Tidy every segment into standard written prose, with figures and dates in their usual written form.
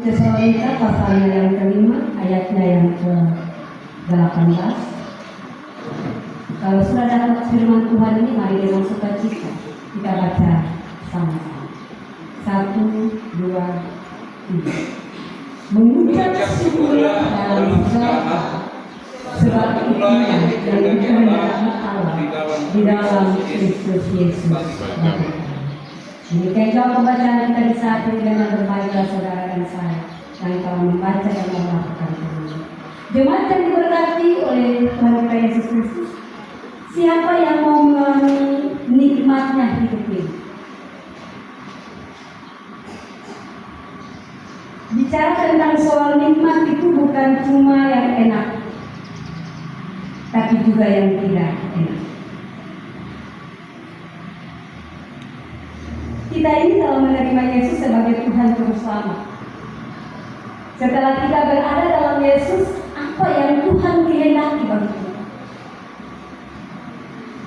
Tesalonika pasalnya yang kelima, ayatnya yang ke-18. Kalau sudah dapat firman Tuhan ini, mari dengan sukacita kita baca sama-sama. 1, 2, 3. Mengucap syukurlah dalam segala hal, sebab itulah yang dikehendaki Allah di dalam Kristus Yesus. Demikian juga pembacaan kita di saat ini dengan berbahagia saudara dan saya yang telah membaca dan melakukan ini. Jemaat yang diberkati oleh Tuhan kita Yesus Kristus, siapa yang mau mengalami nikmatnya hidup ini? Bicara tentang soal nikmat itu bukan cuma yang enak, tapi juga yang tidak enak. Kita ini telah menerima Yesus sebagai Tuhan Juru Selamat. Setelah kita berada dalam Yesus, apa yang Tuhan kehendaki bagi kita?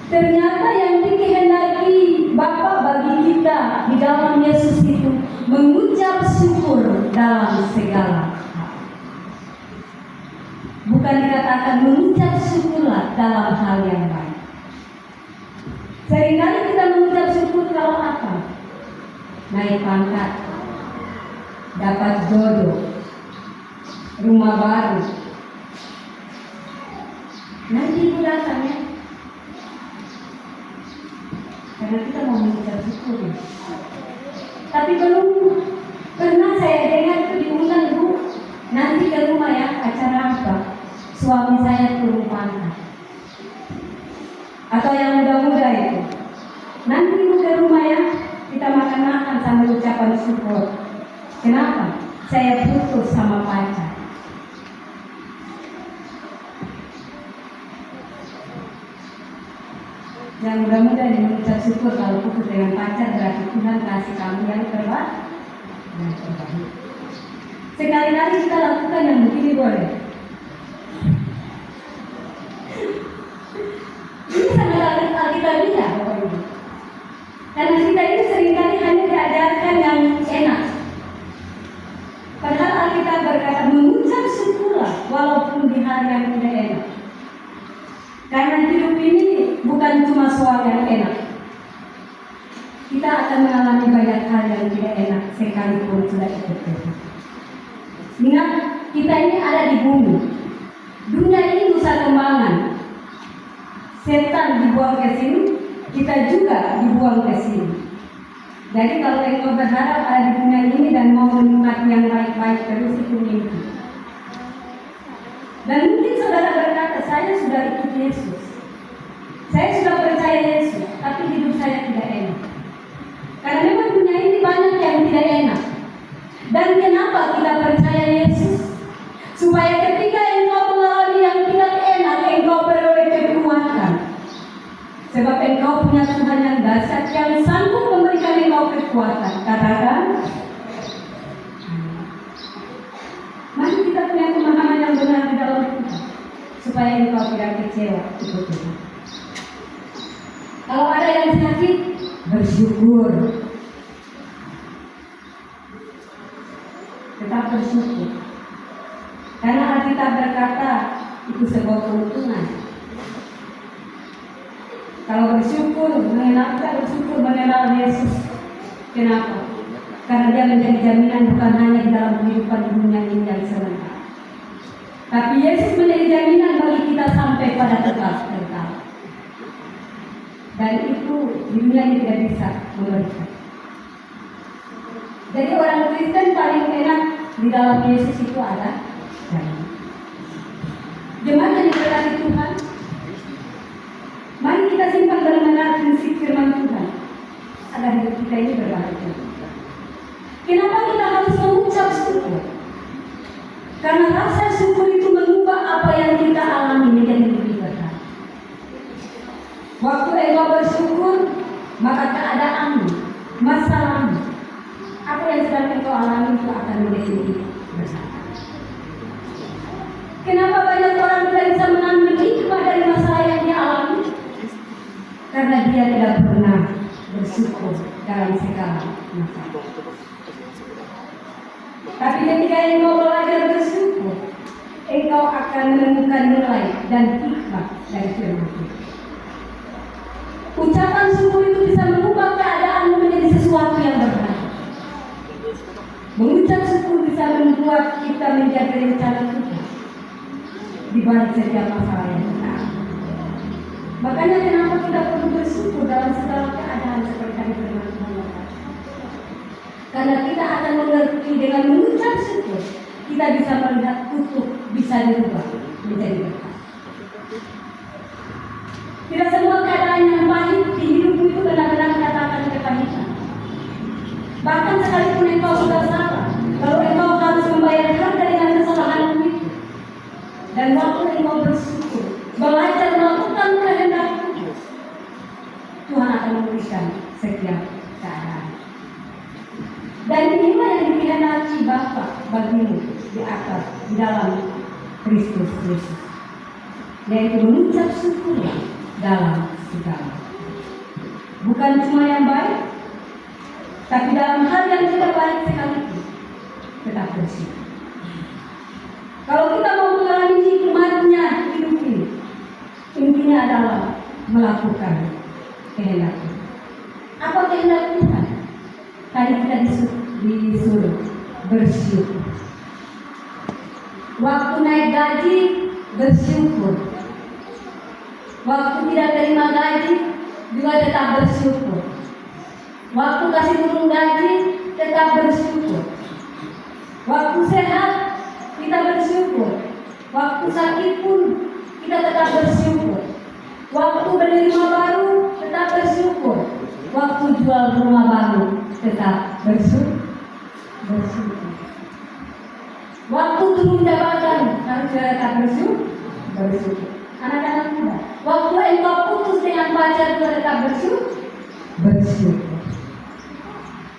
Ternyata yang dikehendaki Bapa bagi kita di dalam Yesus itu mengucap syukur dalam segala hal. Bukan dikatakan mengucap syukurlah dalam hal yang baik. Seringkali kita mengucap syukur kalau apa? Naik pangkat, dapat jodoh, rumah baru. Nanti itu datang ya, karena kita mau mengucap syukur. Tapi belum pernah saya dengar itu diundang, Bu, nanti ke rumah ya, acara apa? Suami saya turun pangkat. Atau yang muda-muda itu, nanti Bu ke rumah ya, kita makan-makan sambil ucapan syukur. Kenapa? Saya putus sama pacar. Yang muda-muda mengucap syukur kalau putus dengan pacar, berarti Tuhan kasih kamu yang terbaik. Sekali-kali kita lakukan yang begini boleh. Ini sangat alkitabiah Bapak Ibu. Karena kita ini seringkali hanya diajarkan yang enak. Padahal Alkitab berkata mengucap syukurlah walaupun di hari yang tidak enak. Karena hidup ini bukan cuma soal yang enak. Kita akan mengalami banyak hal yang tidak enak sekalipun sudah ikut Tuhan. Ingat, kita ini ada di bumi. Dunia ini nusa kembangan. Setan dibuang ke sini, kita juga dibuang ke sini. Jadi kalau engkau berharap ada di dunia ini dan mau menikmati yang baik-baik terus, itu mimpi. Dan mungkin saudara berkata, saya sudah ikut Yesus, saya sudah percaya Yesus, tapi hidup saya tidak enak. Karena memang dunia ini banyak yang tidak enak. Dan kenapa kita percaya Yesus? Supaya ketika engkau mengalami yang tidak enak, engkau beroleh kekuatan. Sebab engkau punya Tuhan yang dahsyat yang sanggup memberikan engkau kekuatan. Katakan, mari kita punya pemahaman yang benar di dalam Tuhan, supaya engkau tidak kecewa ikut Tuhan. Kalau ada yang sakit, bersyukur. Tetap bersyukur. Karena Alkitab berkata itu sebuah keuntungan. Kalau bersyukur mengenal Yesus. Kenapa? Karena dia menjadi jaminan bukan hanya di dalam kehidupan dunia ini yang sementara, tapi Yesus menjadi jaminan bagi kita sampai pada kekal. Dan itu di dunia ini tidak bisa memberikan. Jadi orang Kristen paling enak di dalam Yesus itu ada jaminan. Jemaat yang diberkati Tuhan, mari kita simpan benar-benar prinsip firman Tuhan agar hidup kita ini berbahagia. Kenapa kita harus mengucap syukur? Karena rasa syukur itu mengubah apa yang kita alami menjadi lebih berkah. Waktu engkau bersyukur, maka keadaanmu, masalahmu, apa yang sedang engkau alami itu akan menjadi lebih berkah. Kenapa banyak orang tidak bisa mengambil hikmah dari masalah yang dia alami? Karena dia tidak pernah bersyukur dalam segala masalah. Tapi ketika engkau belajar bersyukur, engkau akan menemukan nilai dan hikmat dari firman Tuhan. Ucapan syukur itu bisa mengubah keadaanmu menjadi sesuatu yang berharga. Mengucap syukur bisa membuat kita menjaga rencana Tuhan di balik setiap masalah yang kita alami. Makanya kenapa kita perlu bersyukur dalam segala keadaan seperti yang firman Tuhan katakan. Karena kita akan mengerti dengan mengucap syukur, kita bisa melihat kutuk bisa dirubah menjadi berkat. Tidak semua keadaan yang pahit di hidupmu itu benar-benar mendatangkan kepahitan. Bahkan sekalipun engkau sudah salah, kalau engkau harus membayar harga dengan kesalahanmu itu, dan waktu engkau bersyukur, belajar melakukan kehendak Tuhan akan memberikan setiap keadaan. Dan inilah yang dikehendaki Bapa bagimu di atas, di dalam Kristus Yesus, yaitu mengucap syukur dalam segala. Bukan cuma yang baik, tapi dalam hal yang tidak baik sekalipun tetap bersyukur. Kalau kita mau mengalami hikmatnya hidup ini, intinya adalah melakukan kehendak Tuhan. Apa kehendak Tuhan? Tadi kita disuruh bersyukur. Waktu naik gaji, bersyukur. Waktu tidak terima gaji, juga tetap bersyukur. Waktu kasih turun gaji, tetap bersyukur. Waktu sehat, kita bersyukur. Waktu sakit pun, kita tetap bersyukur. Waktu beli rumah baru, tetap bersyukur. Waktu jual rumah baru, tetap bersyukur. Waktu turun jabatan, harus tetap bersyukur. Anak-anak muda, waktu engkau putus dengan pacar, tetap bersyukur.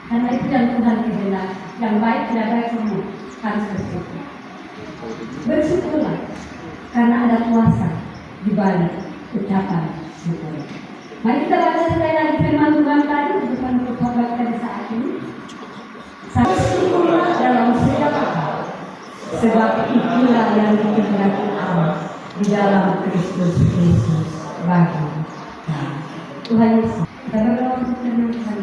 Karena itu yang Tuhan kehendaki, yang baik tidak baik semua harus bersyukur. Bersyukurlah, karena ada kuasa di balik ucapan syukur. Mari kita baca sekali lagi firman Tuhan tadi untuk menutup khotbah kita di saat ini. Bersyukurlah dalam segala hal, sebab itulah yang dikehendaki Allah di dalam Kristus Yesus bagi kita. Tuhan Yesus, kita berdoa untuk firman Tuhan.